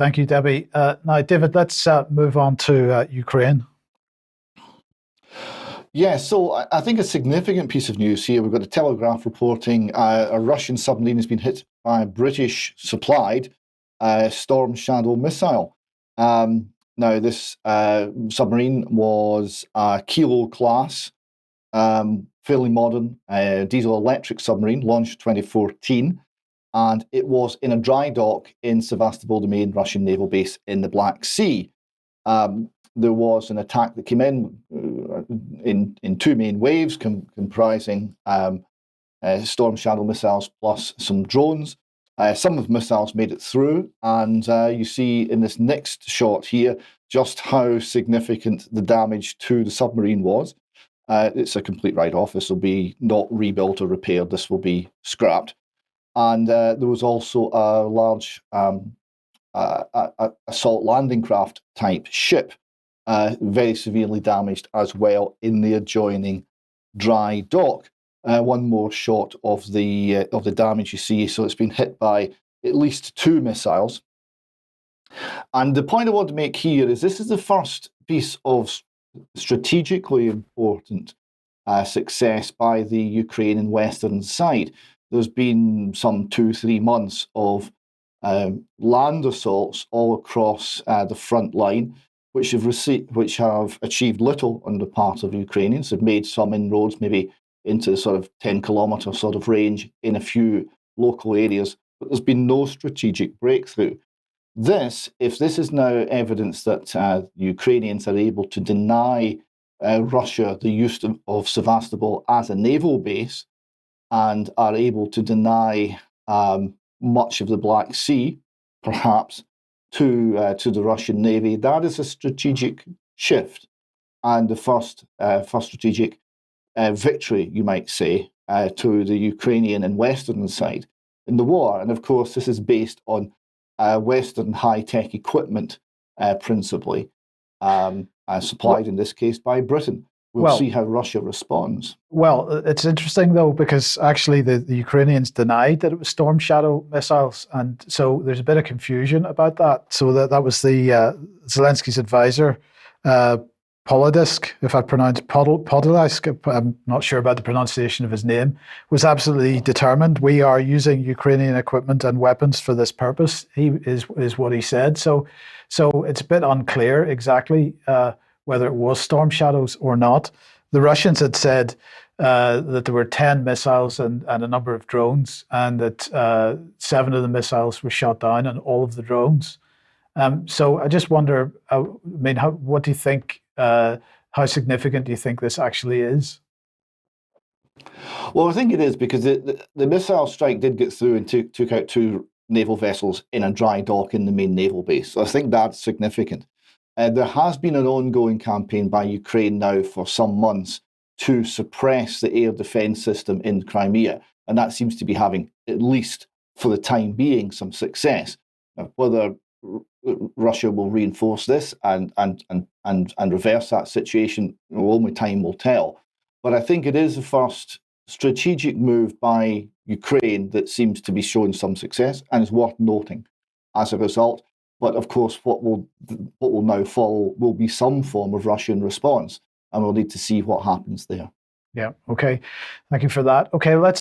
Thank you, Debbie. Now, David, let's move on to Ukraine. Yeah, so I think a significant piece of news here. We've got the Telegraph reporting a Russian submarine has been hit by a British-supplied Storm Shadow missile. Now, this submarine was a Kilo class, fairly modern diesel-electric submarine, launched 2014, and it was in a dry dock in Sevastopol, the main Russian naval base in the Black Sea. There was an attack that came in two main waves, comprising Storm Shadow missiles plus some drones. Some of the missiles made it through, and you see in this next shot here just how significant the damage to the submarine was. It's a complete write-off. This will be not rebuilt or repaired. This will be scrapped. And there was also a large assault landing craft type ship, very severely damaged as well in the adjoining dry dock. One more shot of the damage you see. So it's been hit by at least two missiles. And the point I want to make here is this is the first piece of strategically important success by the Ukrainian western side. There's been some 2-3 months of land assaults all across the front line, which have achieved little on the part of Ukrainians. They've made some inroads, maybe into sort of 10-kilometer sort of range in a few local areas, but there's been no strategic breakthrough. If this is now evidence that Ukrainians are able to deny Russia the use of Sevastopol as a naval base and are able to deny much of the Black Sea, perhaps, to the Russian Navy, that is a strategic shift and the first strategic victory, you might say, to the Ukrainian and Western side in the war. And of course, this is based on Western high-tech equipment, principally, supplied in this case by Britain. We'll see how Russia responds. Well, it's interesting, though, because actually the Ukrainians denied that it was Storm Shadow missiles. And so there's a bit of confusion about that. So that was the Zelensky's advisor, Polodisk, if I pronounce Podolisk, I'm not sure about the pronunciation of his name, was absolutely determined. We are using Ukrainian equipment and weapons for this purpose, is what he said. So it's a bit unclear exactly whether it was Storm Shadows or not. The Russians had said that there were 10 missiles and a number of drones, and that 7 of the missiles were shot down and all of the drones. So I just wonder, what do you think, how significant do you think this actually is? Well, I think it is because the missile strike did get through and took out 2 naval vessels in a dry dock in the main naval base. So I think that's significant. There has been an ongoing campaign by Ukraine now for some months to suppress the air defense system in Crimea, and that seems to be having, at least for the time being, some success. Now, whether Russia will reinforce this and reverse that situation, only time will tell. But I think it is the first strategic move by Ukraine that seems to be showing some success and is worth noting as a result. But of course, what will now follow will be some form of Russian response, and we'll need to see what happens there. Yeah. Okay. Thank you for that. Okay. Let's